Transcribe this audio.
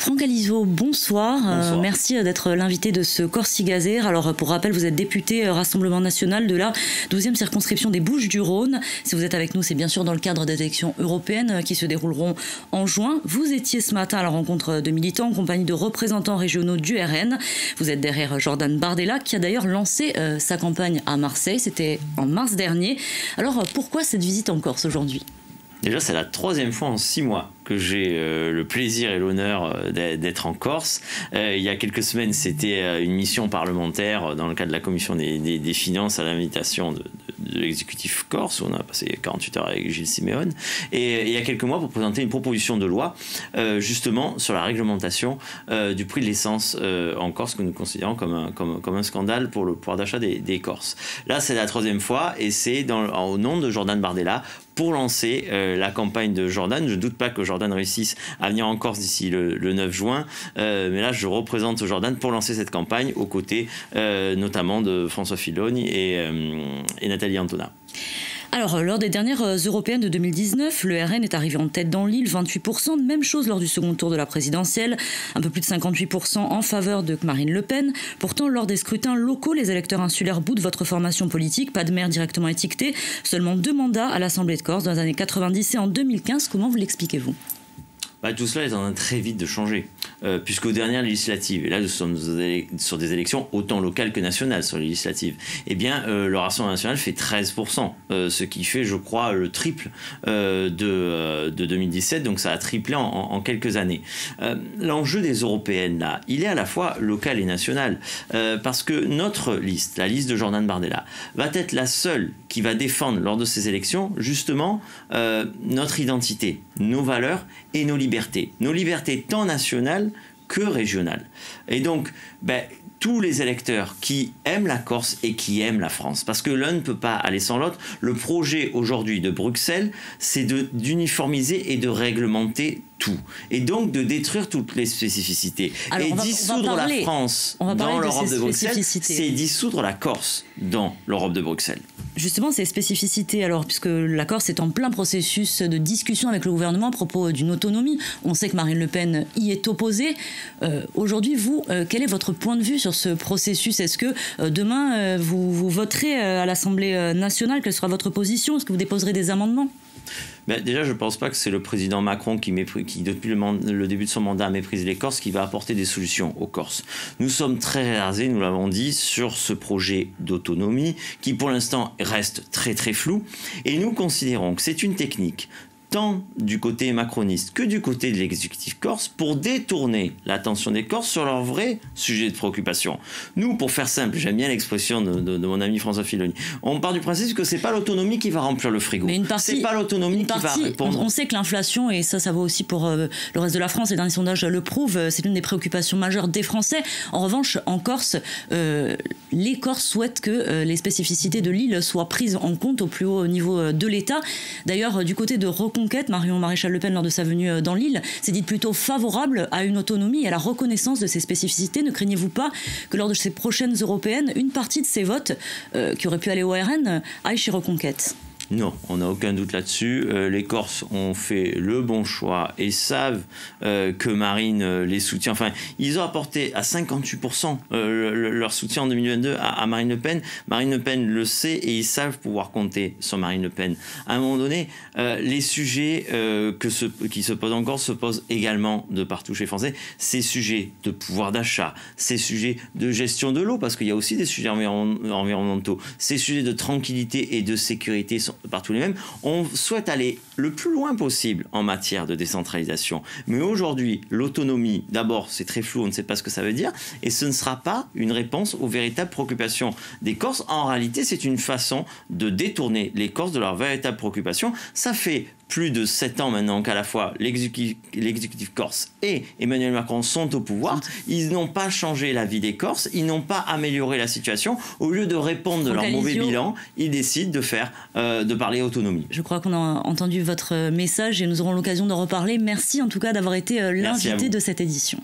Franck Alizot, bonsoir. Bonsoir. Merci d'être l'invité de ce Corsigazer. Alors, pour rappel, vous êtes député Rassemblement National de la 12e circonscription des Bouches-du-Rhône. Si vous êtes avec nous, c'est bien sûr dans le cadre des élections européennes qui se dérouleront en juin. Vous étiez ce matin à la rencontre de militants en compagnie de représentants régionaux du RN. Vous êtes derrière Jordan Bardella, qui a d'ailleurs lancé sa campagne à Marseille. C'était en mars dernier. Alors, pourquoi cette visite en Corse aujourd'hui ? Déjà, c'est la 3e fois en 6 mois que j'ai le plaisir et l'honneur d'être en Corse. Il y a quelques semaines, c'était une mission parlementaire dans le cadre de la commission des finances à l'invitation de l'exécutif corse, où on a passé 48 heures avec Gilles Siméone. Et il y a quelques mois, pour présenter une proposition de loi justement sur la réglementation du prix de l'essence en Corse, que nous considérons comme un scandale pour le pouvoir d'achat des Corses. Là, c'est la 3e fois et c'est au nom de Jordan Bardella pour lancer la campagne de Jordan. Je ne doute pas que Jordan réussisse à venir en Corse d'ici le 9 juin. Mais là, je représente Jordan pour lancer cette campagne aux côtés notamment de François Fillon et Nathalie Antonat. Alors, lors des dernières européennes de 2019, le RN est arrivé en tête dans l'île, 28%. Même chose lors du second tour de la présidentielle, un peu plus de 58% en faveur de Marine Le Pen. Pourtant, lors des scrutins locaux, les électeurs insulaires boudent votre formation politique. Pas de maire directement étiqueté, seulement 2 mandats à l'Assemblée de Corse dans les années 90 et en 2015. Comment vous l'expliquez-vous ? Tout cela est en train très vite de changer, puisqu'aux dernières législatives, et là nous sommes sur des élections autant locales que nationales sur les législatives, eh bien le Rassemblement national fait 13%, ce qui fait, je crois, le triple de 2017, donc ça a triplé en quelques années. L'enjeu des européennes, là, il est à la fois local et national, parce que notre liste, la liste de Jordan Bardella, va être la seule qui va défendre lors de ces élections, justement, notre identité, nos valeurs et nos libertés tant nationales que régionales. Et donc, tous les électeurs qui aiment la Corse et qui aiment la France, parce que l'un ne peut pas aller sans l'autre. Le projet aujourd'hui de Bruxelles, c'est d'uniformiser et de réglementer tout, et donc de détruire toutes les spécificités. Alors, et dissoudre la France dans l'Europe de Bruxelles, c'est dissoudre la Corse dans l'Europe de Bruxelles. Justement, ces spécificités, alors, puisque la Corse est en plein processus de discussion avec le gouvernement à propos d'une autonomie, on sait que Marine Le Pen y est opposée. Aujourd'hui, vous, quel est votre point de vue sur ce processus ? Est-ce que demain, vous voterez à l'Assemblée nationale ? Quelle sera votre position ? Est-ce que vous déposerez des amendements ? Déjà, je ne pense pas que c'est le président Macron qui depuis le début de son mandat, méprise les Corses, qui va apporter des solutions aux Corses. Nous sommes très rasés, nous l'avons dit, sur ce projet d'autonomie qui, pour l'instant, reste très très flou. Et nous considérons que c'est une technique tant du côté macroniste que du côté de l'exécutif corse pour détourner l'attention des Corses sur leur vrai sujet de préoccupation. Nous, pour faire simple, j'aime bien l'expression de mon ami François Fillon, on part du principe que c'est pas l'autonomie qui va remplir le frigo. Mais c'est pas l'autonomie qui va répondre. On sait que l'inflation, et ça vaut aussi pour le reste de la France, les derniers sondages le prouvent, c'est l'une des préoccupations majeures des Français. En revanche, en Corse, les Corses souhaitent que les spécificités de l'île soient prises en compte au plus haut niveau de l'État. D'ailleurs, du côté de Reconquête, Marion Maréchal Le Pen, lors de sa venue dans l'île, s'est dite plutôt favorable à une autonomie et à la reconnaissance de ces spécificités. Ne craignez-vous pas que lors de ces prochaines européennes, une partie de ces votes qui auraient pu aller au RN aille chez Reconquête ? Non, on n'a aucun doute là-dessus. Les Corses ont fait le bon choix et savent que Marine les soutient. Enfin, ils ont apporté à 58% leur soutien en 2022 à Marine Le Pen. Marine Le Pen le sait et ils savent pouvoir compter sur Marine Le Pen. À un moment donné, les sujets qui se posent en Corse se posent également de partout chez les Français. Ces sujets de pouvoir d'achat, ces sujets de gestion de l'eau, parce qu'il y a aussi des sujets environnementaux, ces sujets de tranquillité et de sécurité sont partout les mêmes. On souhaite aller le plus loin possible en matière de décentralisation. Mais aujourd'hui, l'autonomie, d'abord, c'est très flou, on ne sait pas ce que ça veut dire, et ce ne sera pas une réponse aux véritables préoccupations des Corses. En réalité, c'est une façon de détourner les Corses de leurs véritables préoccupations. Ça fait plus de 7 ans maintenant qu'à la fois l'exécutif corse et Emmanuel Macron sont au pouvoir. Ils n'ont pas changé la vie des Corses, ils n'ont pas amélioré la situation. Au lieu de répondre de leur mauvais bilan, ils décident de parler autonomie. Je crois qu'on a entendu votre message et nous aurons l'occasion d'en reparler. Merci en tout cas d'avoir été l'invité de cette édition.